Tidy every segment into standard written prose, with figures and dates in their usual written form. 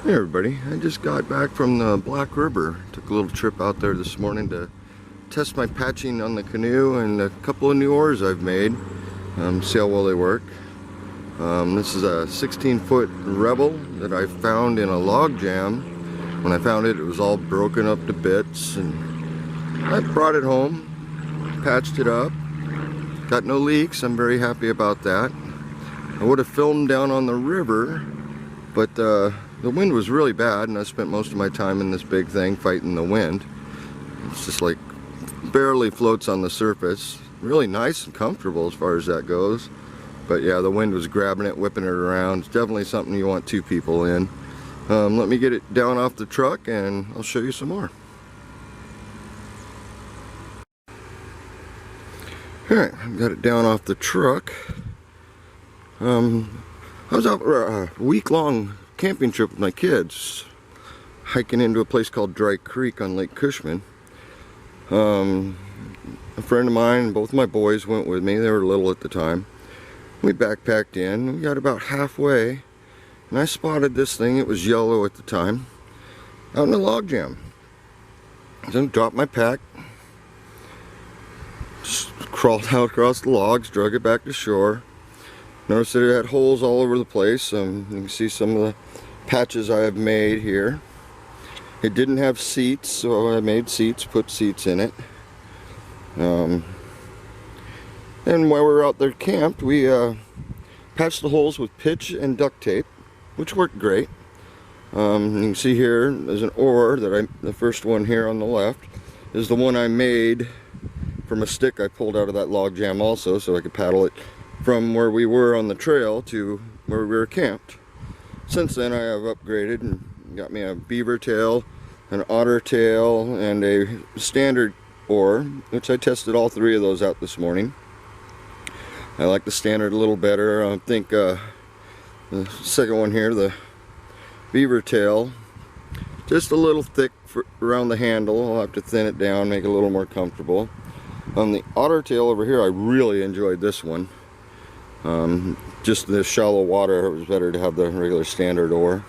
Hey everybody, I just got back from the Black River. Took a little trip out there this morning to test my patching on the canoe and a couple of new oars I've made. See how well they work. This is a 16-foot Rebel that I found in a log jam. When I found it, it was all broken up to bits, and I brought it home, patched it up. Got no leaks. I'm very happy about that. I would have filmed down on the river, but the wind was really bad, and I spent most of my time in this big thing fighting the wind. It's just like barely floats on the surface. Really nice and comfortable as far as that goes. But yeah, the wind was grabbing it, whipping it around. It's definitely something you want two people in. Let me get it down off the truck and I'll show you some more. Alright, I've got it down off the truck. I was out for a week-long camping trip with my kids, hiking into a place called Dry Creek on Lake Cushman. A friend of mine, both my boys went with me. They were little at the time. We backpacked in. We got about halfway, and I spotted this thing. It was yellow at the time, out in a log jam. So I dropped my pack, just crawled out across the logs, drug it back to shore. Noticed that it had holes all over the place. You can see some of the patches I have made here. It didn't have seats, so I made seats, put seats in it. And while we were out there camped, we patched the holes with pitch and duct tape, which worked great. You can see here there's an oar that the first one here on the left is the one I made from a stick I pulled out of that log jam also, so I could paddle it from where we were on the trail to where we were camped. Since then I have upgraded and got me a beaver tail, an otter tail, and a standard oar, which I tested all three of those out this morning. I like the standard a little better. I think the second one here, the beaver tail, just a little thick around the handle. I'll have to thin it down, make it a little more comfortable. On the otter tail over here, I really enjoyed this one. Just the shallow water, it was better to have the regular standard oar.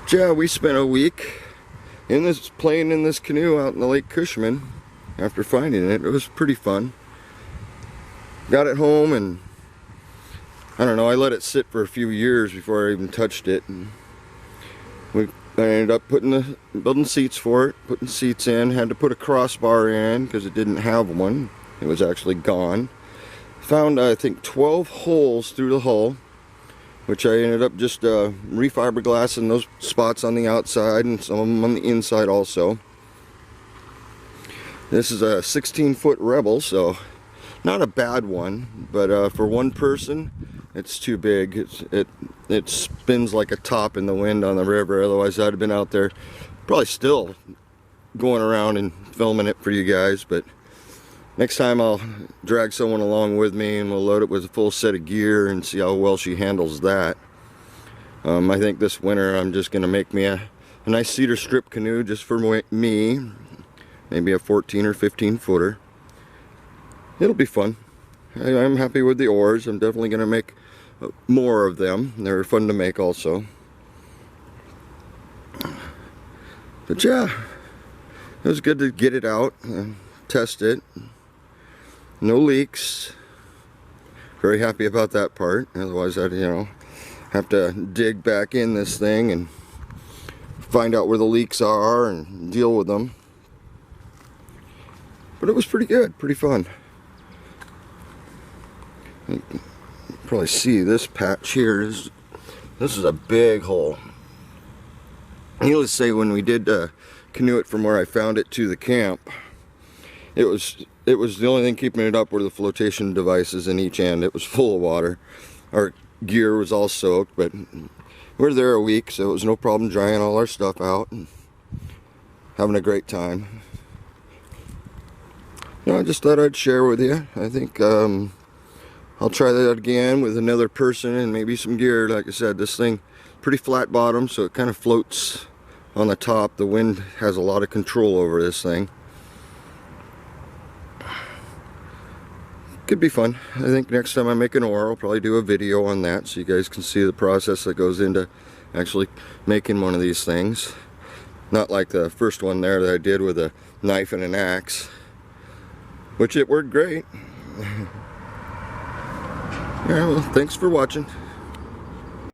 But yeah, we spent a week playing in this canoe out in the Lake Cushman after finding it. It was pretty fun. Got it home, and I don't know, I let it sit for a few years before I even touched it. And I ended up building seats for it, putting seats in, had to put a crossbar in because it didn't have one. It was actually gone. Found, I think, 12 holes through the hull, which I ended up just refiberglassing those spots on the outside and some of them on the inside also. This is a 16-foot Rebel, so not a bad one, but for one person, it's too big. It spins like a top in the wind on the river. Otherwise, I'd have been out there probably still going around and filming it for you guys, but next time I'll drag someone along with me and we'll load it with a full set of gear and see how well she handles that. I think this winter I'm just going to make me a nice cedar strip canoe just for me. Maybe a 14 or 15 footer. It'll be fun. I'm happy with the oars. I'm definitely going to make more of them. They're fun to make also. But yeah, it was good to get it out and test it. No leaks. Very happy about that part. Otherwise I'd, have to dig back in this thing and find out where the leaks are and deal with them. But it was pretty good, pretty fun. You can probably see this patch here. This is a big hole. Needless to say, when we did canoe it from where I found it to the camp, it was the only thing keeping it up were the flotation devices in each end. It was full of water. Our gear was all soaked, but we were there a week, so it was no problem drying all our stuff out and having a great time. I just thought I'd share with you. I think I'll try that again with another person and maybe some gear. Like I said, this thing pretty flat bottom, so it kind of floats on the top. The wind has a lot of control over this thing. Could be fun. I think next time I make an oar, I'll probably do a video on that so you guys can see the process that goes into actually making one of these things. Not like the first one there that I did with a knife and an axe, which it worked great. Yeah, well, thanks for watching.